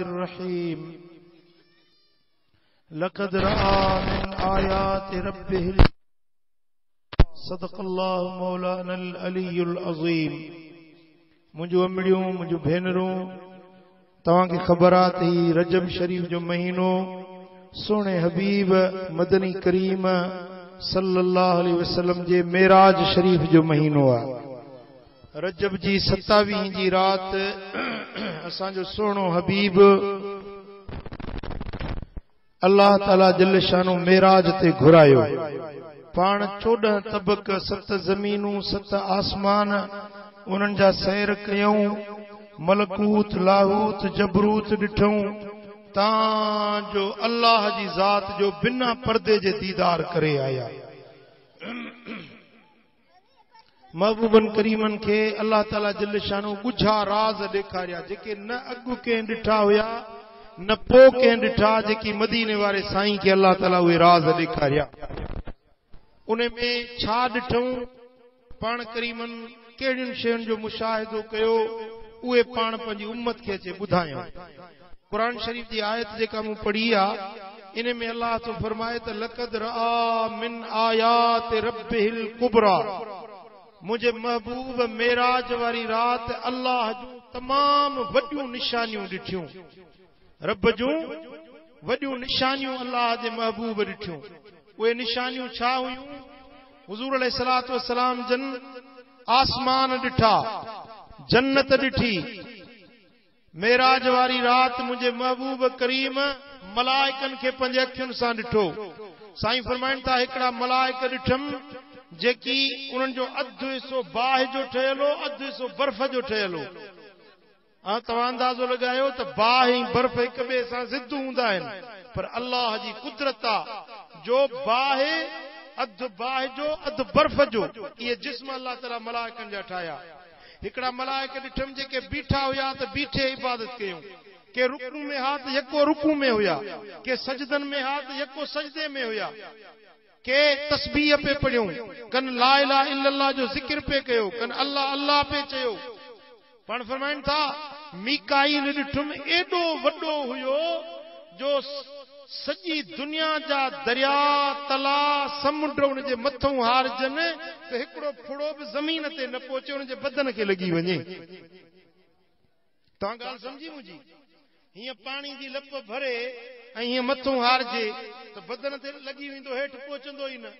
الرحيم لقد رأى من آيات ربه صدق الله مولانا العلي العظيم मुझो अमड़ियों मुझो भेनरों तवां की खबरात ही रजब शरीफ जो महीनो सोने हबीब मदनी करीम सल्लल्लाहु अलैहि वसल्लम जे मेराज शरीफ जो महीनो आ रजब जी 27 जी रात असां जो सोनो हबीब अल्लाह ताला जल शानो मेराज ते घुरायो पाण 14 तबक 7 ज़मीनूं 7 आसमान उन्हनि जा सैर कयूं मलकूत लाहूत जबरूत ॾिठूं तां जो अल्लाह जी ज़ात जो बिना पर्दे जे दीदार करे आया महबूबन करीमन के अल्लाह ताला जल शानो ॻुझा राज ॾेखारिया जेके न अॻु कंहिं ॾिठा हुया न पोइ कंहिं ॾिठा जेकी मदीने वारे साईं के अल्लाह ताला उहे राज ॾेखारिया उन में छा ॾिठूं पाण करीमन कहिड़ियुनि शयुनि जो मुशाहिदो कयो उहे पाण पंहिंजी उम्मत खे अचे ॿुधायूं कुरान शरीफ जी आयत जेका मूं पढ़ी आहे इन में अल्लाह तो फरमाए त लक़द रआ मिन आयात रब्बिल कुबरा मुझे महबूब मेराज वारी रात अल्लाह जूं तमाम वॾियूं निशानियूं ॾिठियूं रब जूं वॾियूं निशानियूं अल्लाह जे महबूब ॾिठियूं उहे निशानियूं छा हुयूं हुज़ूर अलैहिस्सलातु वस्सलाम जन आसमान ॾिठा जन्नत ॾिठी मेराज वारी रात मुझे महबूब करीम मलाइकन खे पंज अखियुनि सां ॾिठो साईं फरमाइनि था हिकिड़ा मलाइक ॾिठम जेकी उन्हनि जो अधु हिसो बाहि जो ठहियल हो अधु हिसो बर्फ जो ठहियल हो तव्हां अंदाज़ो लॻायो त बाहि ऐं बर्फ हिक ॿिए सां ज़िद हूंदा आहिनि पर अल्लाह जी कुदरत आहे जो बाहि अधु बाहि जो अधु बर्फ जो इहे जिस्म अल्लाह ताला मलाइकनि जा ठाहिया हिकिड़ा मलाइक ॾिठम जेके बीठा हुया त बीठे इबादत कयूं के रुकू में हाथ यको रुकू में हुया के सजदन में हाथ यको सजदे में हुया के तस्बीह पे पढ़ियूं कन ला इलाहा इल्लल्लाह जो जिक्र पे कयो कन अल्लाह अल्लाह पे चयो पाण फरमाइनि था मीकाईल ॾिठुम एॾो वॾो हुयो जो सॼी दुनिया जा दरिया तला समुंड उन जे मथों हारजनि त हिकिड़ो फुड़ो बि ज़मीन ते न पहुचे उन जे बदन खे लॻी वञे तव्हां ॻाल्हि सम्झी मुंहिंजी हीअं पाणी जी लप भरे ऐं हीअं मथों हारजे त बदन ते लॻी वेंदो हेठि पहुचंदो ई न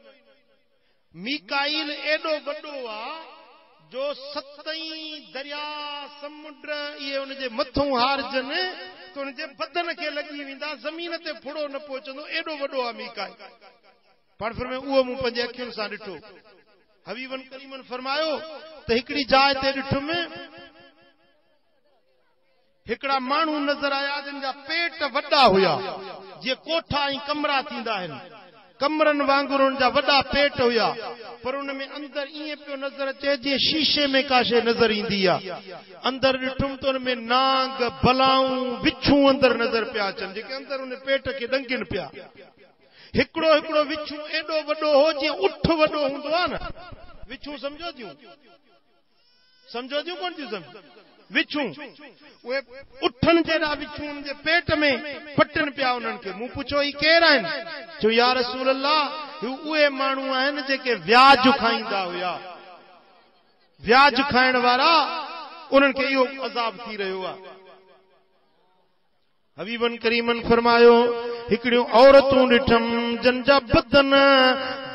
मीकाईल एॾो वॾो आहे जो 7 दरिया समुंड इहे उन जे मथों हारजनि त उन जे बदन खे लॻी वेंदा ज़मीन ते फुड़ो न पहुचंदो एॾो वॾो आहे मीकाईल पाण फरमाए उहो मूं पंहिंजे अखियुनि सां ॾिठो हबीबन करीमन फरमायो त हिकिड़ी जाइ ते ॾिठुम हिकिड़ा माण्हू नज़र आया जिन जा पेट वॾा हुया जीअं कोठा ऐं कमरा थींदा आहिनि कमरनि वांगुरु उन जा वॾा पेट हुया पर उन में अंदर ईअं पियो नज़र अचे जीअं शीशे में का शइ नज़र ईंदी आहे अंदर ॾिठुमि त उन में नांग बलाऊं विछूं अंदर नज़र पिया अचनि जेके अंदर उन पेट खे ॾंगिन पिया हिकिड़ो हिकिड़ो विछूं एॾो वॾो हो जीअं उठ वॾो हूंदो आहे न विछूं सम्झो थियूं कोन थियूं सम्झ विछूं उहे उठनि जहिड़ा विछूं उन जे पेट में पटनि पिया उन्हनि खे मूं पुछो ही केरु आहिनि चयो या रसूल अल्लाह उहे माण्हू आहिनि जेके व्याज खाईंदा हुया व्याज खाइण वारा उन्हनि खे इहो अज़ाब थी रहियो आहे हबीबन करीमन फरमायो हिकिड़ियूं औरतूं ॾिठम जन जा बदन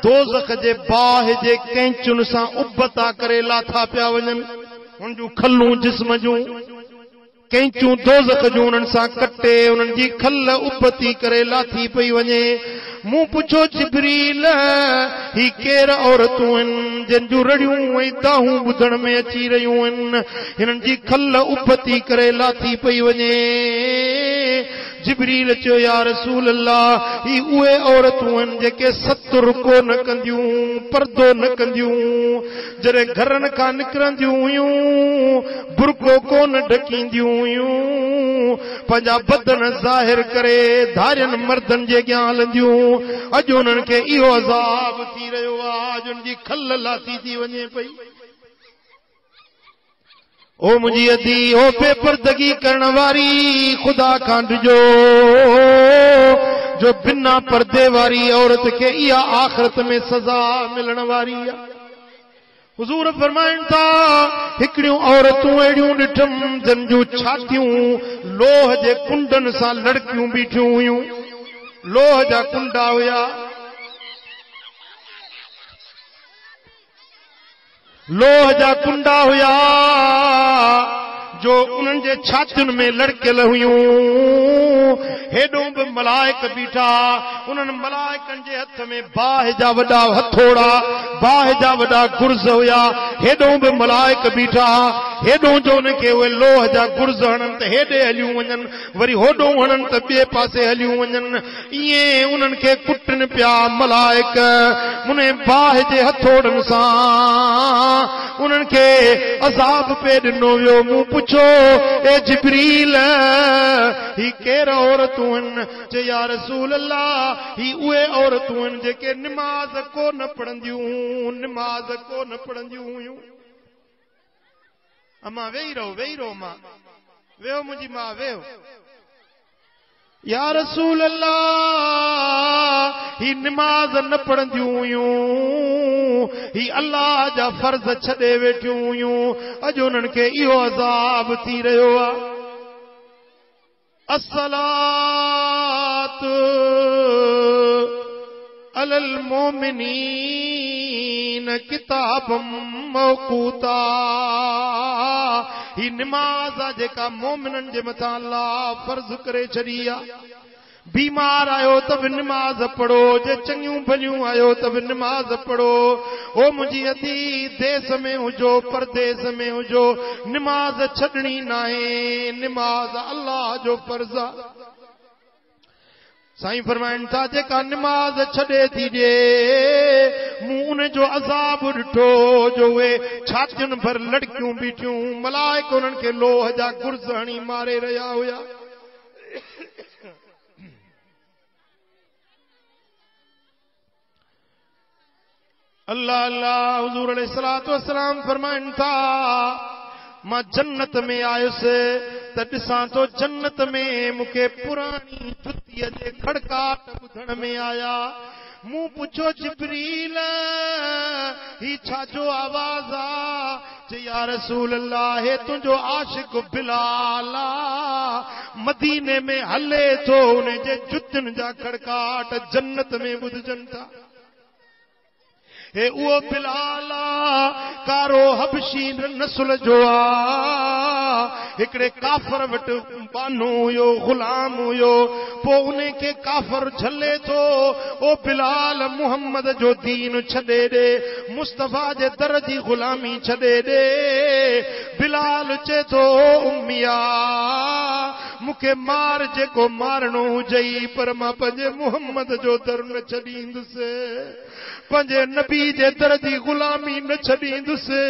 दोज़ख जे बाहि जे कैंचुनि सां उबता करे लाथा पिया वञनि उन जूं खलूं जिस्म जूं कैंचूं दोज़ख जूं उन्हनि सां कटे उन्हनि जी खल उबती करे लाथी पई वञे मूं पुछो जिब्रील ही केर औरतूं आहिनि जिन जूं रड़ियूं ऐं दाहूं ॿुधण में अची रहियूं आहिनि हिननि जी खल उबती करे लाथी पई वञे जिब्रील चयो या रसूल अल्लाह ही उहे औरतूं आहिनि जेके सतुर को न कंदियूं पर्दो न कंदियूं जॾहिं घरनि खां निकिरंदियूं हुयूं बुरको कोन ढकींदियूं हुयूं पंहिंजा बदन ज़ाहिर करे धारियनि मर्दनि जे अॻियां हलंदियूं अॼु उन्हनि खे इहो अज़ाब थी रहियो आहे अॼु उन जी खल लाथी थी वञे पई ओ मुझी अदी ओ बेपर्दगी करण वारी खुदा खांड जो बिना पर्दे वारी औरत के इया आखिरत में सजा मिलण वारी है। हुजूर फरमाइन था हिकड़ियों औरतूं अहिड़ियूं ॾिठम जन जूं छातियूं लोह जे कुंडन सां लड़कियूं बीठियूं हुयूं। लोह जा कुंडा हुया, लोह जा कुंडा हुया जो उन्हनि जे छातियुनि में लड़कियल हुयूं। हेॾो बि मलाइक बीठा, उन्हनि मलाइकनि जे हथ में बाहि जा वॾा हथोड़ा, बाहि जा वॾा गुर्ज़ हुया। हेॾो बि मलाइक बीठा, हेॾो जो उनखे उहे लोह जा गुर्ज़ हणनि त हेॾे हलियूं वञनि, वरी होॾो हणनि त ॿिए पासे हलियूं वञनि। ईअं उन्हनि खे कुटनि पिया मलाइक उन बाहि जे हथोड़नि सां उन्हनि खे अज़ाब पे ॾिनो वियो। मूं पुछो ए जिब्रील ही केर औरतूं आहिनि? चए या रसूल अल्लाह ही उहे औरतूं आहिनि जेके निमाज़ को न पढ़ंदियूं, निमाज़ को न पढ़ंदियूं हुयूं। अम्मा वेही रहो मां, वेहो मुंहिंजी मां वेहो। या रसूल अल्लाह ही निमाज़ न पढ़ंदियूं हुयूं, ही अल्लाह जा फर्ज़ छॾे वेठियूं हुयूं। अॼु उन्हनि खे इहो अज़ाब थी रहियो आहे। अस्सलात अलल मोमिनीन किताबम मौक़ूता। ही निमाज़ आहे जेका मोमिननि जे मथां अल्लाह फर्ज़ करे छॾी आहे। बीमार आयो त बि निमाज़ पढ़ो, जे चङियूं भलियूं आयो त बि निमाज़ पढ़ो। ओ मुंहिंजी अदी देश में हुजो परदेस में हुजो, निमाज़ छॾणी नाहे। निमाज़ अल्लाह जो फर्ज़ आहे। साईं फरमाइनि था जेका निमाज़ छॾे थी ॾे, मूं उन जो अज़ाब ॾिठो जो उहे छातियुनि भर लड़कियूं बीठियूं, मलाइक उन्हनि खे लोह जा गुर्ज़ हणी मारे रहिया हुया। अल्लाह अल्लाह। हुज़ूर अलैहिस्सलातु वस्सलाम फरमाइनि था मां जन्नत में आयुसि त ॾिसां तो जन्नत में मूंखे पुरानी जुतीअ जे खड़काट ॿुधण में आया। मूं पुछो जिब्रील ही छाजो आवाज़ आ? चए या रसूल अल्लाह हे तुंहिंजो आशिक बिलाल आ, मदीने में हले थो, उन जे जुतियुनि जा खड़काट जन्नत में ॿुधजनि था। हे उहो बिलाल कारो हबशी नस्ल जो आ, हिकिड़े काफ़र वटि बानो हुयो, गुलाम हुयो, पोइ उन खे काफ़र झले थो। ओ बिलाल मुहम्मद जो दीन छॾे ॾे, मुस्तफ़ा जे दर जी गुलामी छॾे ॾे। बिलाल चए थो उम्मिया मूंखे मार जेको मारणो हुजई, पर मां पंहिंजे मुहम्मद जो दर न छॾींदुसि, पंहिंजे नबी जे दर जी गुलामी न छॾींदुसि।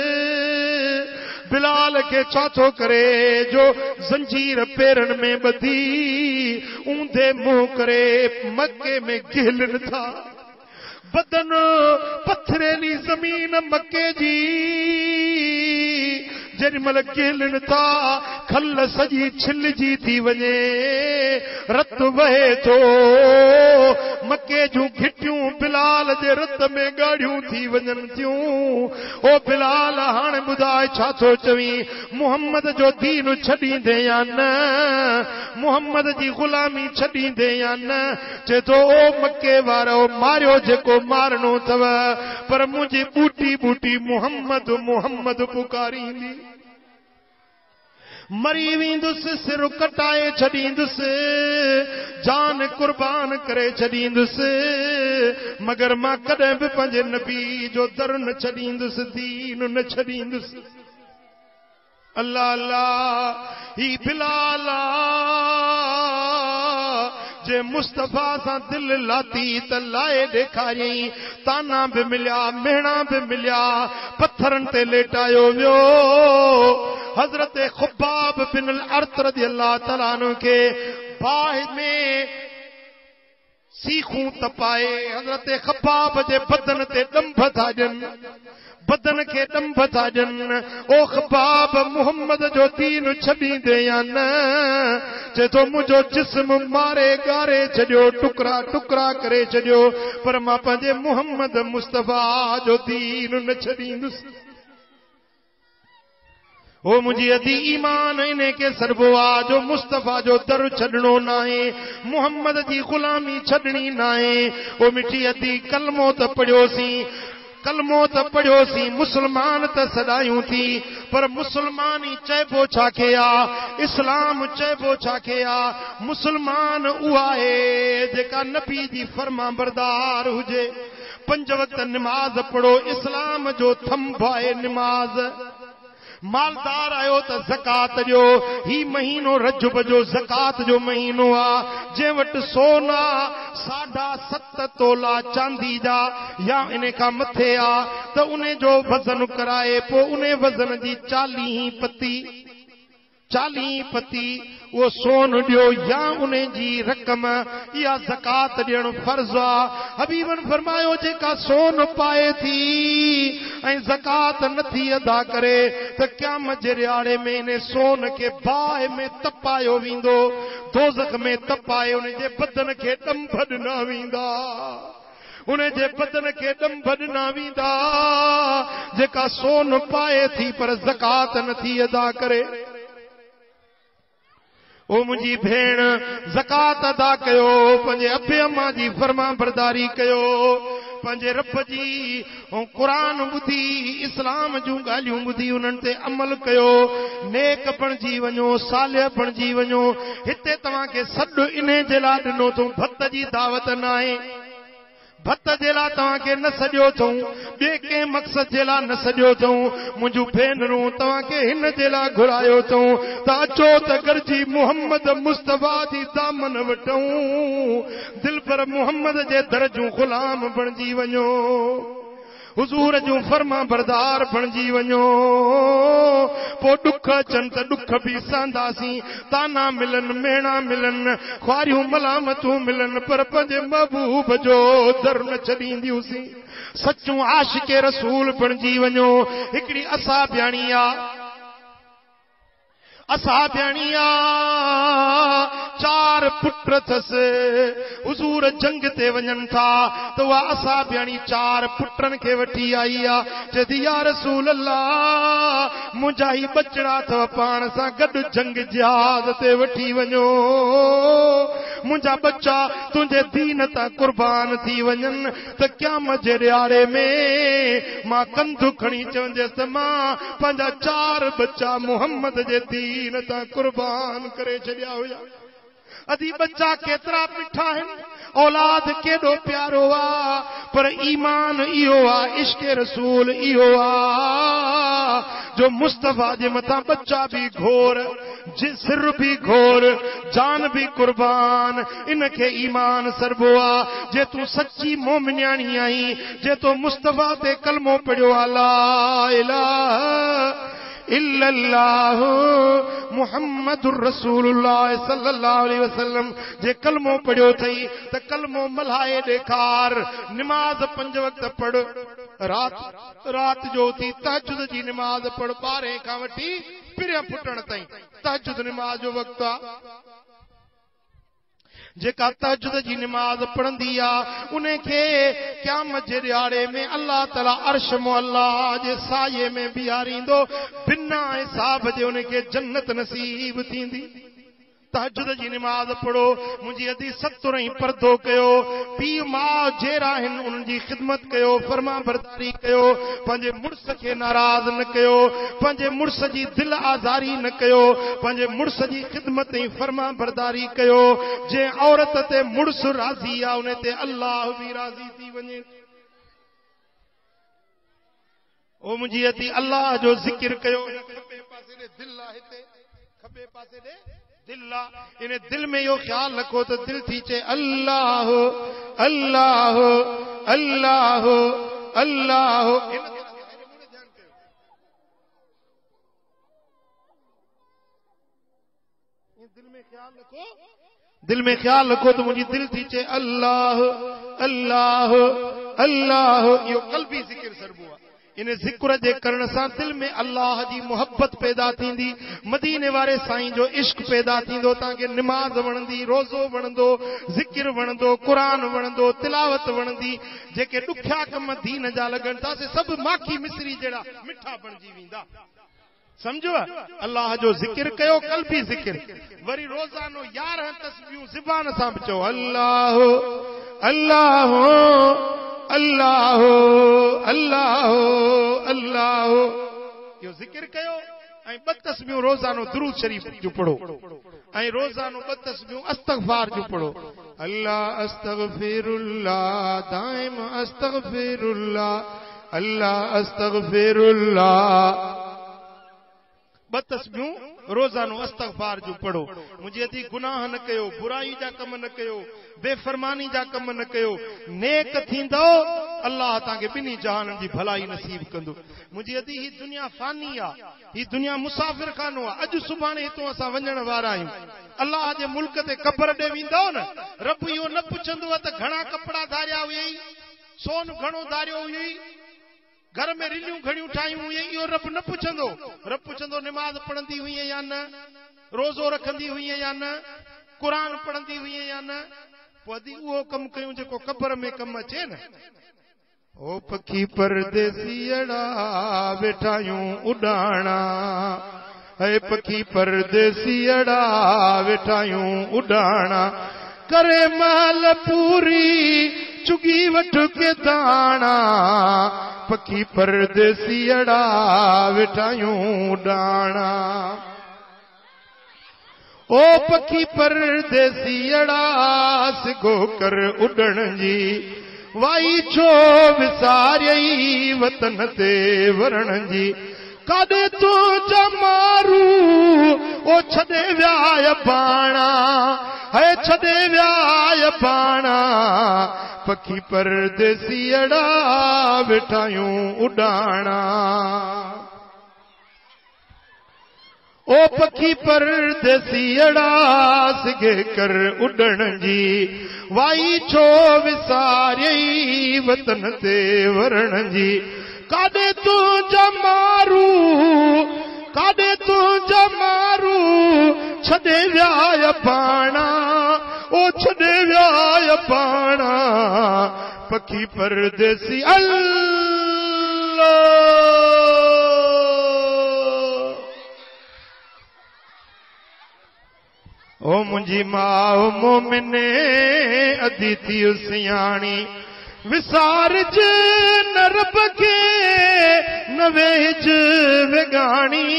बिलाल खे छा थो करे जो ज़ंजीर पेरनि में ॿधी ऊंधे मुंहुं करे मके में गिहलनि था। बदन पथरेली ज़मीन मके जी जेॾी महिल गिहलनि था खल सॼी छिलजी थी वञे, रत वहे थो, मके जूं घिटियूं बिलाल जे रत में ॻाढ़ियूं थी वञनि थियूं। ओ बिलाल हाणे ॿुधाए छा थो चवीं, मुहम्मद जो दीन छॾींदे या न, मुहम्मद जी गुलामी छॾींदे या न? चए थो ओ मके वारो मारियो जेको मारणो अथव, पर मुंहिंजी बूटी बूटी मुहम्मद मुहम्मद पुकारींदी। मरी वेंदुसि, सिर कटाए छॾींदुसि, जान कुर्बान करे छॾींदुसि, मगर मां कॾहिं बि पंहिंजे नबी जो दर न छॾींदुसि, दीन न छॾींदुसि। अल्लाह अल्लाह। ही बिलाल जे मुस्तफ़ा सां दिल लाती त लाए ॾेखारियईं, ताना बि मिलिया, मेणा बि मिलिया, पत्थरनि ते लेटायो वियो। हज़रत ख़ुब्बाब बिन अल-अर्त रज़ियल्लाहु तआला अन्हु खे बाहि में सीखूं तपाए हज़रत ख़ब्बाब जे बदन ते ॾंभ था ॾियनि, बदन के डंभ था ॾियनि ओ ख़बाब मुहम्मद जो दीन छॾींदे या न चए थो मुंहिंजो जिस्म मारे ॻारे छॾियो टुकड़ा टुकड़ा करे छॾियो पर मां पंहिंजे मुहम्मद मुस्तफ़ा जो दीन न छॾींदुसि ओ मुझी अदी ईमान इने के सरबो आ जो मुस्तफा जो दर छड़नो नाहे मुहम्मद जी गुलामी छड़नी नाहे ओ मिठी अदी कलमो त पढ़ियोसी मुसलमान त सदायूं थी पर मुसलमानी चइबो छा के आ इस्लाम चइबो छा के आ मुसलमान उहा आहे जेका नबी जी फर्मा बरदार हुजे 5 वक्त नमाज पढ़ो इस्लाम जो थंभ आहे नमाज मालदार आयो त ज़कात ॾियो ही महीनो रजब जो ज़कात जो महीनो आ जे वटि सोना 7.5 तोला चांदी जा या इन खां मथे आ त उन जो वज़न कराए पोइ उन वज़न जी 40 पती वो सोन ॾियो या उन जी रक़म या ज़कात ॾियणु फर्ज़ आ हबीबन फरमायो जेका सोन पाए थी ऐं ज़कात नथी अदा करे त क़यामत जे रियाड़े में इन सोन के बाहि में तपायो वेंदो दोज़ख में तपाए उन जे बदन खे ॾंभ ॾिना वेंदा उन जे बदन खे ॾंभ ॾिना वेंदा जेका सोन पाए थी पर ज़कात नथी अदा करे ओ मुझी भेण ज़कात अदा कयो पंहिंजे अबे अम्मा जी फर्मा बरदारी कयो पंहिंजे रब जी क़ुरान ॿुधी इस्लाम जूं ॻाल्हियूं ॿुधी उन्हनि ते अमल कयो नेक बणिजी वञो सालिह बणिजी वञो हिते तव्हांखे सॾु इन जे लाइ ॾिनो अथऊं भत जी दावत न आहे भत जे लाइ तव्हांखे न सॼो अथऊं ॿिए कंहिं मक़सद जे लाइ न सॼो अथऊं मुंहिंजूं भेनरूं तव्हांखे हिन जे लाइ घुरायो अथऊं त अचो त गॾिजी मुहम्मद मुस्तफ़ा जी दामन वठूं दिल पर मुहम्मद जे दर जूं ग़ुलाम बणिजी वञो हुज़ूर जूं फर्मा बरदार बणिजी वञो पोइ ॾुख अचनि त ॾुख बि सहंदासीं ताना मिलनि मेणा मिलनि ख्वारियूं मलामतूं मिलनि पर पंहिंजे महबूब जो दर न छॾींदियूंसीं सचूं आशिक़े रसूल बणिजी वञो हिकिड़ी असा ॿियाणी आ 4 पुट अथसि हुज़ूर जंग ते वञनि था त उहा असा ॿियाणी 4 पुटनि खे वठी आई आहे चए या रसूल अल्लाह मुंहिंजा ई बचड़ा अथव पाण सां गॾु जंग जिहाद ते वठी वञो मुंहिंजा बच्चा तुंहिंजे दीन तां कुर्बान थी वञनि त क़यामत जे रियाड़े में मां कंधु खणी चवंदसि त मां पंहिंजा 4 बच्चा मुहम्मद जे दीन तां कुर्बान करे छॾिया हुया अदी बच्चा केतिरा मिठा आहिनि औलाद केॾो प्यारो आ पर ईमान इहो आ इश्क़ रसूल इहो आ जो मुस्तफ़ा जे मथां बच्चा बि घोर सिर बि घोर जान बि कुर्बान इनखे ईमान सरबो आ जे तूं सच्ची मोमिन्याणी आहीं जे तो मुस्तफ़ा ते कलमो पढ़ियो आ ला इलाहा इल्लल्लाह मुहम्मदुर रसूलुल्लाह सल्लल्लाहु अलैहि वसल्लम जे कलमो पढ़ियो थई त कलमो मल्हाए ॾेखार नमाज 5 वक्त पढ़ रात जो थी तहज्जुद जी नमाज पढ़ 12 खां वठी पिरिया फुटण ताईं तहज्जुद नमाज जो वक्त आ जेका तहज्जुद जी नमाज पढ़ंदी आ उन खे क़यामत जे रियाड़े में अल्लाह ताला अर्श मुअल्ला जे साये में बिहारींदो बिना हिसाब जे उन खे जन्नत नसीब थींदी तहज्जुद जी नमाज पढ़ो मुंहिंजी अदी 70 पर्दो कयो पीउ माउ जेरा आहिनि उन्हनि जी ख़िदमत कयो फर्मा बरदारी कयो पंहिंजे मुड़ुस खे नाराज़ न कयो पंहिंजे मुड़ुस जी दिल आज़ारी न कयो पंहिंजे मुड़ुस जी ख़िदमत ऐं फर्मा बरदारी कयो जे औरत ते मुड़ुस राज़ी आहे उन ते अल्लाह बि राज़ी थी वञे ओ मुंहिंजी अदी अल्लाह जो ज़िक्र कयो खबे पासे ॾे दिल आहे हिते खबे पासे ॾे दिल इन दिल में यो ख्याल रखो तो दिल थी चे अल्लाह अल्लाह अल्लाह अल्लाह दिल में ख्याल रखो तो मुझी दिल थी चे अल्लाह अल्लाह अल्लाह यो कल्बी जिक्र सरबुआ इन ज़िक्र जे करण सां दिल में अल्लाह जी मोहब्बत पैदा थींदी, मदीने वारे साईं जो इश्क पैदा थींदो, तव्हांखे निमाज़ वणंदी, रोज़ो वणंदो, ज़िक्र वणंदो, क़ुरान वणंदो, तिलावत वणंदी, जेके ॾुखिया कम दीन जा लॻनि था से सभु माखी मिसरी जहिड़ा मिठा बणिजी वेंदा। समझो अल्लाह जो ज़िक्र कयो, कल्बी ज़िक्र, वरी रोज़ानो 11 तस्बीहूं ज़ुबान सां बि चओ, अल्लाह अल्लाह अल्लाह अल्लाह अल्लाह, इहो ज़िक्र कयो। ऐं 2 तस्बीहूं रोज़ानो दुरूद शरीफ़ जो पढ़ो, ऐं रोज़ानो 2 तस्बीहूं इस्तग़फ़ार जो पढ़ो, अल्लाह अस्तग़फ़िरुल्लाह दाइम अस्तग़फ़िरुल्लाह अल्लाह अस्तग़फ़िरुल्लाह। 2 तस्बीहूं रोज़ानो इस्तग़फ़ार जो पढ़ो। मुंहिंजी अधी गुनाह न कयो, बुराई जा कम न कयो, बेफ़रमानी जा कम न कयो, नेक थींदो अल्लाह तव्हांखे ॿिन्ही जहाननि जी भलाई नसीब कंदो। मुंहिंजी अधी ही दुनिया फानी आहे, ही दुनिया मुसाफ़िर खानो आहे, अॼु सुभाणे हितां असां वञण वारा आहियूं। अल्लाह जे मुल्क ते क़ब्र ॾे वेंदो न, रब इहो न पुछंदो त घणा कपिड़ा धारिया हुयई, सोन घणो धारियो हुयई, घर में रिलियूं घणियूं ठाहियूं हुई, इहो रब न पुछंदो। रब पुछंदो निमाज़ पढ़ंदी हुई या न, रोज़ो रखंदी हुई या न, क़ुरान पढ़ंदी हुई या न। पोइ उहो कमु कयूं जेको क़ब्र में कमु अचे न। ओ पखी परदेसीअड़ा वेठायूं उॾाणा, हे पखी परदेसीअड़ा वेठायूं उॾाणा, करे माल पूरी चुगी वठ के दाणा, पखी परदेसीअड़ा वेठायूं उॾाणा। ओ पखी परदेसीअड़ा सिगो कर उॾण जी, वाई छो विसारियई वतन ते वरण जी, काॾे तू जमारू ओ छॾे विया बाणा, है छॾे विया बाणा, पखी परदेसीअड़ा वेठायूं उॾाणा। ओ पखी परदेसीअड़ा सिगे कर उॾण जी, वाई छो विसारियई वतन ते वरण जी, काॾे तू जमारू काॾे तू जमारू छॾे विया बाणा, ओ छॾे विया बाणा, पखी परदेसी अल्लाह। ओ मुंहिंजी माउ मोमिने अधी थी सियाणी, विसारज न रब खे न वेझ विगाणी,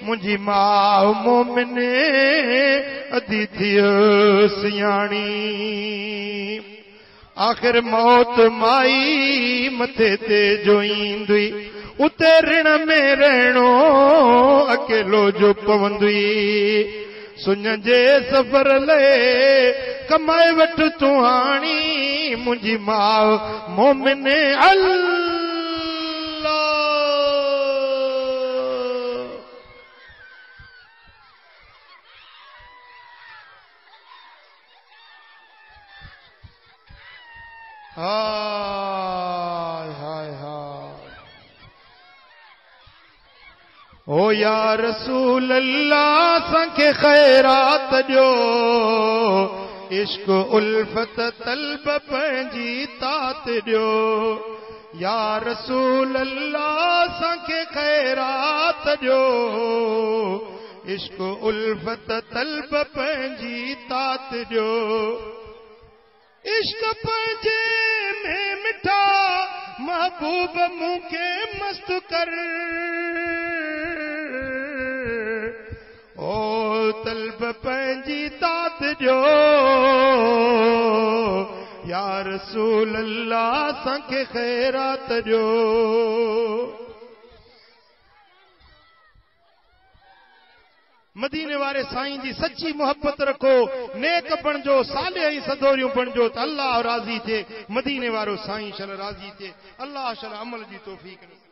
मुंहिंजी माउ मोमिने अधी थी सियाणी। आख़िर मौत माई मथे ते जो ईंदी, उते ऋण में रहणो अकेलो जो पवंदी, सुन जे सफ़र ले कमाए वठ तूं हाणी, मुंहिंजी माउ मोमिने अल्लाह। हाय हाय हाय। ओ या रसूल अल्लाह असांखे खैरात ॾियो, इश्क उल्फत तलब पंहिंजी तात ॾियो, या रसूल अल्लाह असांखे खैरात ॾियो, इश्क उल्फत तलब पंहिंजी तात ॾियो, इश्क पंहिंजे में मिठा महबूब मूंखे मस्त कर, ओ तलब पंहिंजी तात ॾियो, या रसूल अल्लाह असांखे खैरात ॾियो। मदीने वारे साईं जी सच्ची मोहब्बत रखो, नेक बणजो, साले ऐं सदोरियूं बणजो त अल्लाह राज़ी थिए, मदीने वारो साईं शल राज़ी थिए। अल्लाह शल अमल जी तौफ़ीक़ ॾे।